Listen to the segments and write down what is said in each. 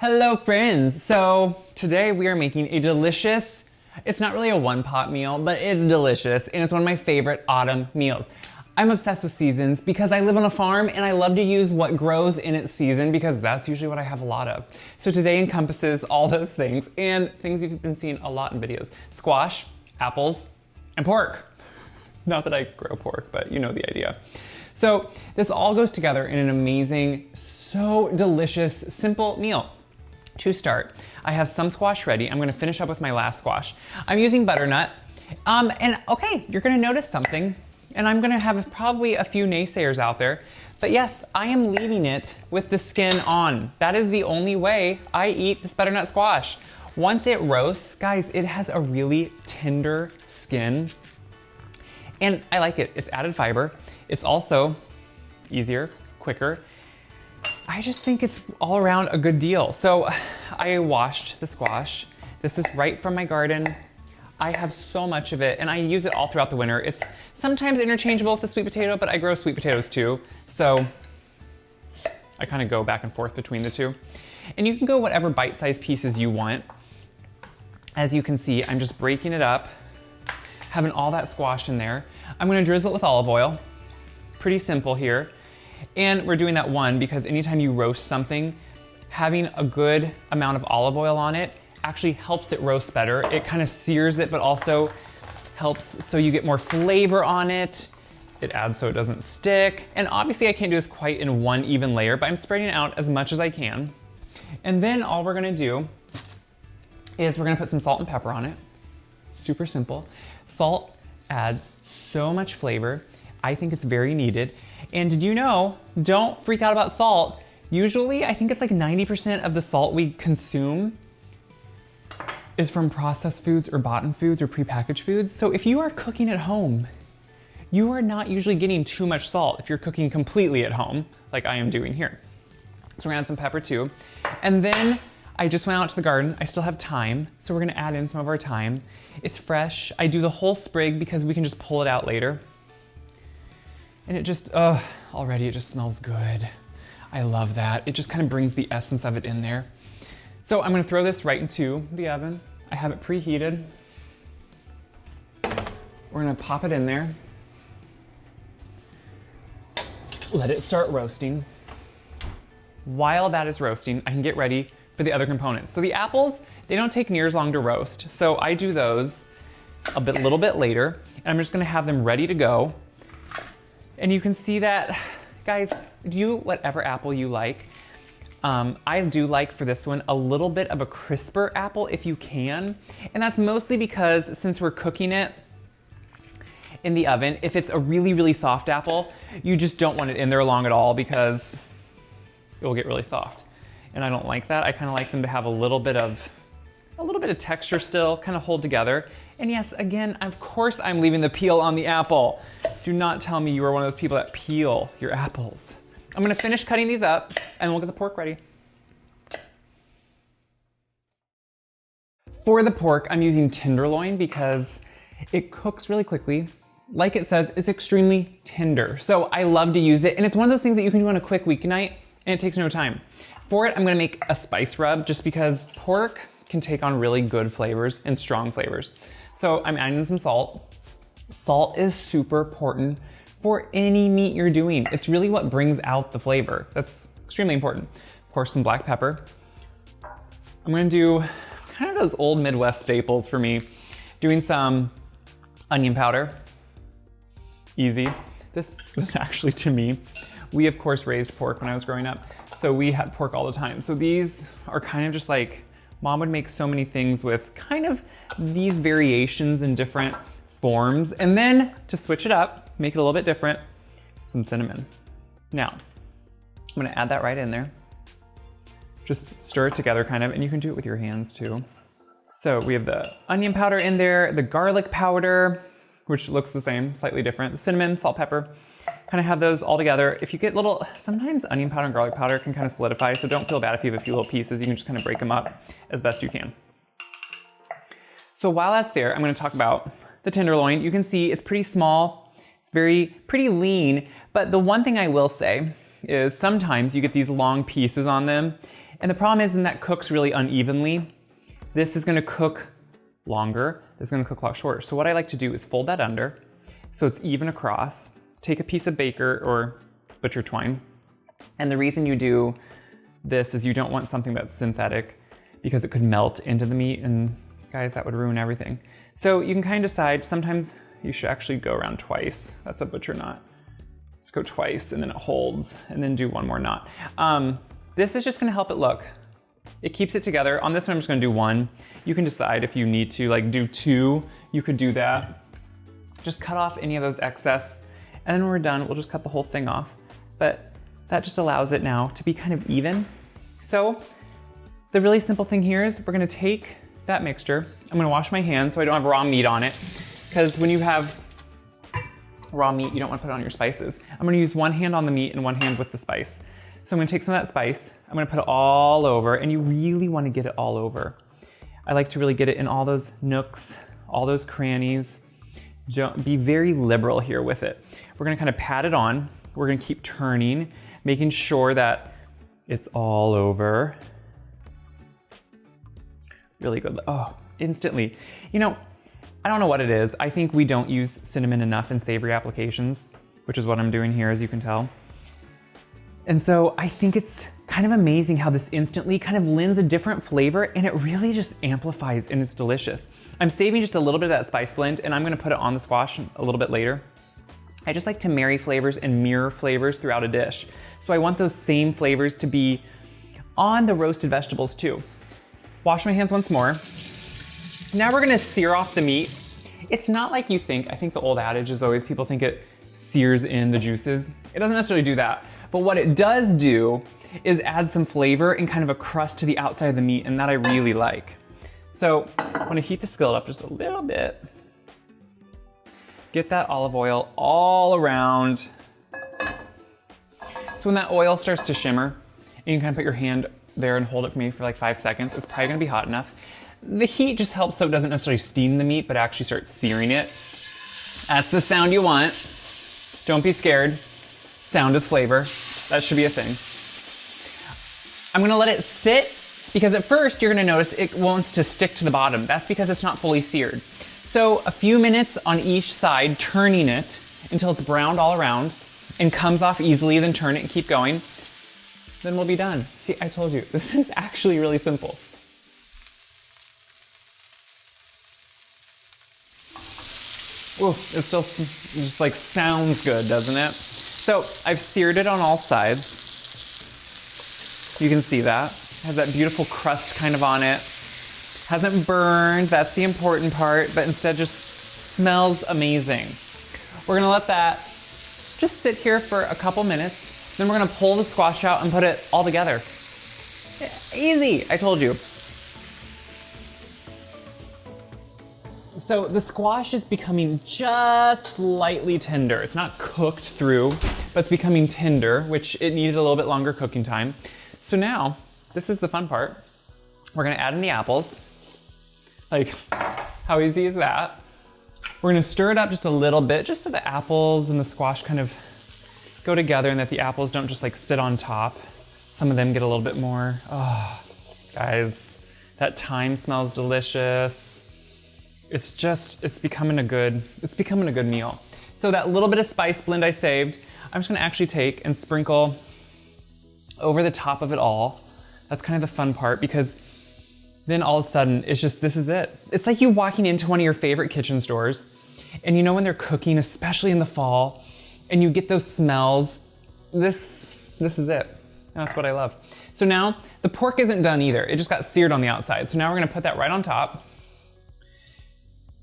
Hello friends! So today we are making a delicious, it's not really a one-pot meal, but it's delicious and it's one of my favorite autumn meals. I'm obsessed with seasons because I live on a farm and I love to use what grows in its season because that's usually what I have a lot of. So today encompasses all those things and things you've been seeing a lot in videos. Squash, apples, and pork. Not that I grow pork, but you know the idea. So this all goes together in an amazing, so delicious, simple meal. To start, I have some squash ready. I'm gonna finish up with my last squash. I'm using butternut. And okay, you're gonna notice something, and I'm gonna have probably a few naysayers out there, but yes, I am leaving it with the skin on. That is the only way I eat this butternut squash. Once it roasts, guys, it has a really tender skin, and I like it. It's added fiber. It's also easier, quicker. I just think it's all around a good deal. So I washed the squash. This is right from my garden. I have so much of it and I use it all throughout the winter. It's sometimes interchangeable with the sweet potato, but I grow sweet potatoes too. So I kind of go back and forth between the two. And you can go whatever bite-sized pieces you want. As you can see, I'm just breaking it up, having all that squash in there. I'm gonna drizzle it with olive oil. Pretty simple here. And we're doing that one because anytime you roast something, having a good amount of olive oil on it actually helps it roast better. It kind of sears it, but also helps so you get more flavor on it. It adds so it doesn't stick. And obviously I can't do this quite in one even layer, but I'm spreading it out as much as I can. And then all we're gonna do is we're gonna put some salt and pepper on it. Super simple. Salt adds so much flavor. I think it's very needed. And did you know, don't freak out about salt. Usually, I think it's like 90% of the salt we consume is from processed foods or bought-in foods or prepackaged foods. So if you are cooking at home, you are not usually getting too much salt if you're cooking completely at home, like I am doing here. So we're gonna add some pepper too. And then I just went out to the garden. I still have thyme, so we're gonna add in some of our thyme. It's fresh. I do the whole sprig because we can just pull it out later. And it just, already it just smells good. I love that. It just kind of brings the essence of it in there. So I'm gonna throw this right into the oven. I have it preheated. We're gonna pop it in there. Let it start roasting. While that is roasting, I can get ready for the other components. So the apples, they don't take near as long to roast. So I do those a little bit later, and I'm just gonna have them ready to go. And you can see that, guys, do whatever apple you like. I do like for this one a little bit of a crisper apple if you can. And that's mostly because since we're cooking it in the oven, if it's a really, really soft apple, you just don't want it in there long at all because it will get really soft. And I don't like that. I kind of like them to have a little bit of texture still, kind of hold together. And yes, again, of course I'm leaving the peel on the apple. Do not tell me you are one of those people that peel your apples. I'm gonna finish cutting these up and we'll get the pork ready. For the pork, I'm using Tenderloin because it cooks really quickly. Like it says, it's extremely tender. So I love to use it. And it's one of those things that you can do on a quick weeknight and it takes no time. For it, I'm gonna make a spice rub just because pork can take on really good flavors and strong flavors. So I'm adding some salt. Salt is super important for any meat you're doing. It's really what brings out the flavor. That's extremely important. Of course, some black pepper. I'm gonna do kind of those old Midwest staples for me. Doing some onion powder. Easy. This actually, to me, we of course raised pork when I was growing up, so we had pork all the time. So these are kind of just like, Mom would make so many things with kind of these variations in different forms. And then to switch it up, make it a little bit different, some cinnamon. Now, I'm gonna add that right in there. Just stir it together kind of, and you can do it with your hands too. So we have the onion powder in there, the garlic powder, which looks the same, slightly different, the cinnamon, salt, pepper. Kind of have those all together. If you get sometimes onion powder and garlic powder can kind of solidify, so don't feel bad if you have a few little pieces. You can just kind of break them up as best you can. So while that's there, I'm gonna talk about the tenderloin. You can see it's pretty small. It's pretty lean, but the one thing I will say is sometimes you get these long pieces on them And the problem is then that cooks really unevenly. This is gonna cook longer, this is gonna cook a lot shorter. So what I like to do is fold that under so it's even across. Take a piece of baker or butcher twine. And the reason you do this is you don't want something that's synthetic because it could melt into the meat, and guys, that would ruin everything. So you can kind of decide, sometimes you should actually go around twice. That's a butcher knot. Let's go twice and then it holds, and then do one more knot. This is just gonna help it look. It keeps it together. On this one, I'm just gonna do one. You can decide if you need to like do two, you could do that. Just cut off any of those excess, and then when we're done, we'll just cut the whole thing off. But that just allows it now to be kind of even. So the really simple thing here is we're gonna take that mixture. I'm gonna wash my hands so I don't have raw meat on it, because when you have raw meat, you don't wanna put it on your spices. I'm gonna use one hand on the meat and one hand with the spice. So I'm gonna take some of that spice, I'm gonna put it all over, and you really wanna get it all over. I like to really get it in all those nooks, all those crannies. Be very liberal here with it. We're gonna kind of pat it on. We're gonna keep turning, making sure that it's all over. Really good, oh, instantly. You know, I don't know what it is. I think we don't use cinnamon enough in savory applications, which is what I'm doing here, as you can tell. And so I think it's kind of amazing how this instantly kind of lends a different flavor, and it really just amplifies, and it's delicious. I'm saving just a little bit of that spice blend, and I'm gonna put it on the squash a little bit later. I just like to marry flavors and mirror flavors throughout a dish. So I want those same flavors to be on the roasted vegetables too. Wash my hands once more. Now we're gonna sear off the meat. It's not like you think. I think the old adage is always people think it sears in the juices. It doesn't necessarily do that. But what it does do is add some flavor and kind of a crust to the outside of the meat, and that I really like. So I'm gonna heat the skillet up just a little bit. Get that olive oil all around. So when that oil starts to shimmer, and you can kind of put your hand there and hold it for me for like 5 seconds, it's probably gonna be hot enough. The heat just helps so it doesn't necessarily steam the meat, but actually start searing it. That's the sound you want. Don't be scared. Sound is flavor. That should be a thing. I'm gonna let it sit, because at first you're gonna notice it wants to stick to the bottom. That's because it's not fully seared. So a few minutes on each side, turning it until it's browned all around and comes off easily, then turn it and keep going. Then we'll be done. See, I told you, this is actually really simple. Ooh, it still just like sounds good, doesn't it? So I've seared it on all sides. You can see that. It has that beautiful crust kind of on it. Hasn't burned, that's the important part, but instead just smells amazing. We're gonna let that just sit here for a couple minutes. Then we're gonna pull the squash out and put it all together. Easy, I told you. So the squash is becoming just slightly tender. It's not cooked through, but it's becoming tender, which it needed a little bit longer cooking time. So now, this is the fun part. We're gonna add in the apples. Like, how easy is that? We're gonna stir it up just a little bit, just so the apples and the squash kind of go together and that the apples don't just like sit on top. Some of them get a little bit more, oh, guys, that thyme smells delicious. It's becoming a good meal. So that little bit of spice blend I saved, I'm just gonna actually take and sprinkle over the top of it all. That's kind of the fun part, because then all of a sudden, it's just, this is it. It's like you walking into one of your favorite kitchen stores, and you know when they're cooking, especially in the fall, and you get those smells, this is it. And that's what I love. So now, the pork isn't done either. It just got seared on the outside. So now we're gonna put that right on top.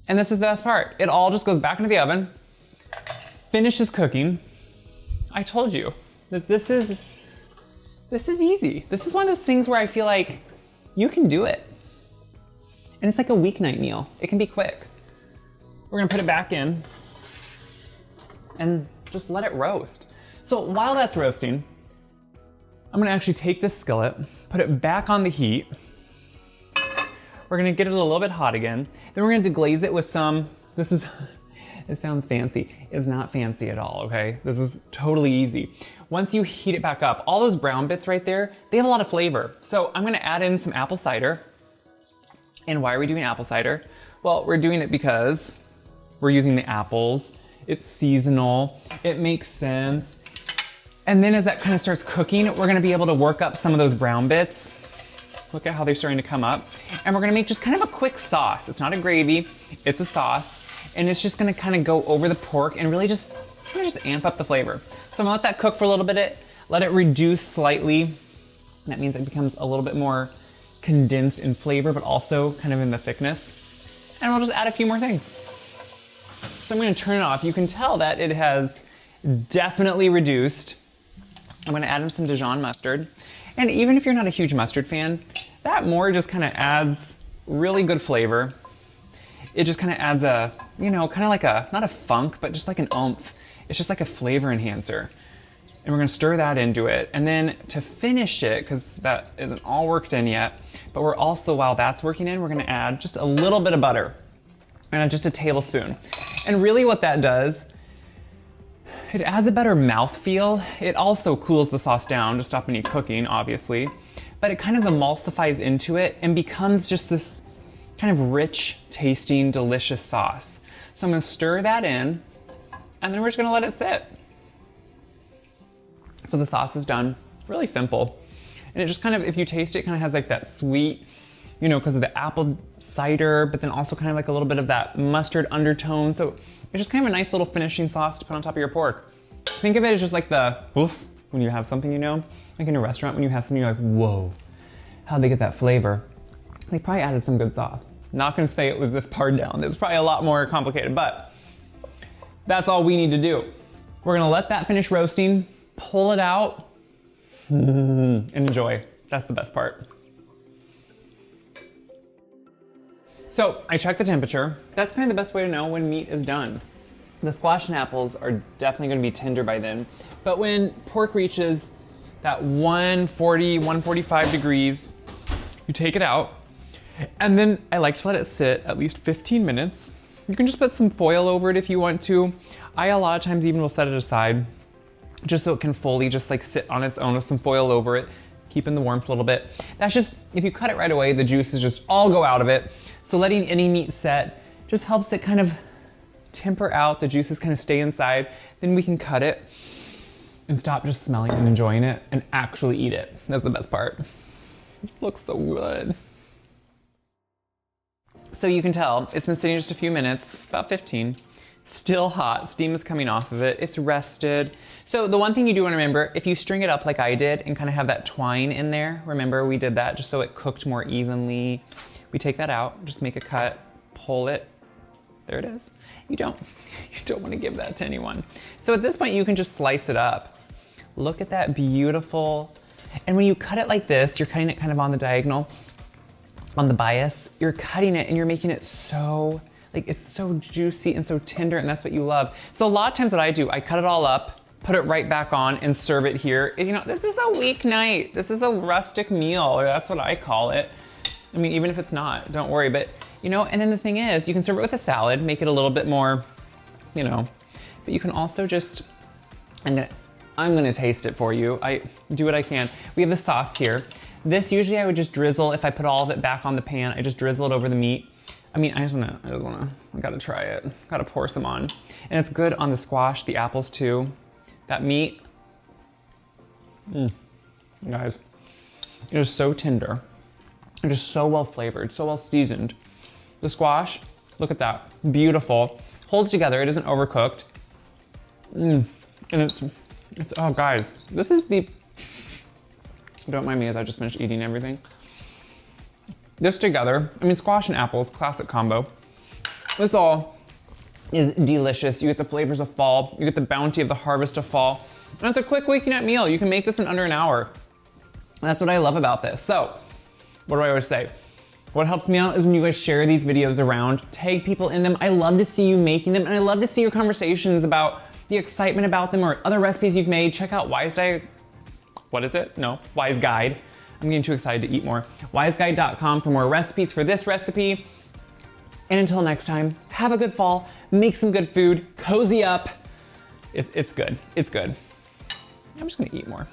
And this is the best part. It all just goes back into the oven, finishes cooking. I told you that this is easy. This is one of those things where I feel like you can do it. And it's like a weeknight meal. It can be quick. We're gonna put it back in and just let it roast. So while that's roasting, I'm gonna actually take this skillet, put it back on the heat. We're gonna get it a little bit hot again. Then we're gonna deglaze it with some, this It sounds fancy. It's not fancy at all, okay? This is totally easy. Once you heat it back up, all those brown bits right there, they have a lot of flavor. So I'm gonna add in some apple cider. And why are we doing apple cider? Well, we're doing it because we're using the apples. It's seasonal, it makes sense. And then as that kind of starts cooking, we're gonna be able to work up some of those brown bits. Look at how they're starting to come up. And we're gonna make just kind of a quick sauce. It's not a gravy, it's a sauce. And it's just gonna kind of go over the pork and really just amp up the flavor. So I'm gonna let that cook for a little bit, let it reduce slightly. That means it becomes a little bit more condensed in flavor, but also kind of in the thickness. And we'll just add a few more things. So I'm gonna turn it off. You can tell that it has definitely reduced. I'm gonna add in some Dijon mustard. And even if you're not a huge mustard fan, that more just kind of adds really good flavor. It just kind of adds a, you know, kind of like a, not a funk, but just like an oomph. It's just like a flavor enhancer. And we're gonna stir that into it. And then to finish it, because that isn't all worked in yet, but we're also, while that's working in, we're gonna add just a little bit of butter. And just a tablespoon. And really what that does, it adds a better mouthfeel. It also cools the sauce down to stop any cooking, obviously. But it kind of emulsifies into it and becomes just this kind of rich, tasting, delicious sauce. So I'm gonna stir that in, and then we're just gonna let it sit. So the sauce is done, really simple. And it just kind of, if you taste it, kind of has like that sweet, you know, because of the apple cider, but then also kind of like a little bit of that mustard undertone. So it's just kind of a nice little finishing sauce to put on top of your pork. Think of it as just like the, oof, when you have something, you know, like in a restaurant, when you have something, you're like, whoa, how'd they get that flavor? They probably added some good sauce. Not gonna say it was this pared down. It's probably a lot more complicated, but that's all we need to do. We're gonna let that finish roasting, pull it out, and enjoy. That's the best part. So I checked the temperature. That's kind of the best way to know when meat is done. The squash and apples are definitely gonna be tender by then, but when pork reaches that 140, 145 degrees, you take it out, and then I like to let it sit at least 15 minutes. You can just put some foil over it if you want to. I a lot of times even will set it aside just so it can fully just like sit on its own with some foil over it, keeping the warmth a little bit. That's just, if you cut it right away, the juices just all go out of it. So letting any meat set just helps it kind of temper out, the juices kind of stay inside. Then we can cut it and stop just smelling and enjoying it and actually eat it. That's the best part. It looks so good. So you can tell it's been sitting just a few minutes, about 15. Still hot, steam is coming off of it, it's rested. So the one thing you do want to remember, if you string it up like I did and kind of have that twine in there, remember we did that just so it cooked more evenly. We take that out, just make a cut, pull it, there it is. You don't want to give that to anyone. So at this point you can just slice it up. Look at that beautiful, and when you cut it like this, you're cutting it kind of on the diagonal, on the bias, you're cutting it and you're making it so, like it's so juicy and so tender, and that's what you love. So a lot of times what I do, I cut it all up, put it right back on and serve it here. You know, this is a weeknight. This is a rustic meal, or that's what I call it. I mean, even if it's not, don't worry, but you know, and then the thing is, you can serve it with a salad, make it a little bit more, you know, but you can also just, I'm gonna taste it for you. I do what I can. We have the sauce here. This usually I would just drizzle, if I put all of it back on the pan, I just drizzle it over the meat. I mean, I gotta try it. Gotta pour some on. And it's good on the squash, the apples too. That meat, guys, it is so tender. It is so well flavored, so well seasoned. The squash, look at that, beautiful. Holds together, it isn't overcooked. And it's, oh guys, this is the, don't mind me as I just finished eating everything. This together, I mean, squash and apples, classic combo. This all is delicious. You get the flavors of fall, you get the bounty of the harvest of fall. And it's a quick weeknight meal. You can make this in under an hour. And that's what I love about this. So, what do I always say? What helps me out is when you guys share these videos around, tag people in them. I love to see you making them, and I love to see your conversations about the excitement about them or other recipes you've made. Check out Wise Guide. What is it? No, Wise Guide. I'm getting too excited to eat more. wiseguide.com for more recipes. For this recipe, And until next time, have a good fall, make some good food, cozy up. It's good, it's good. I'm just gonna eat more.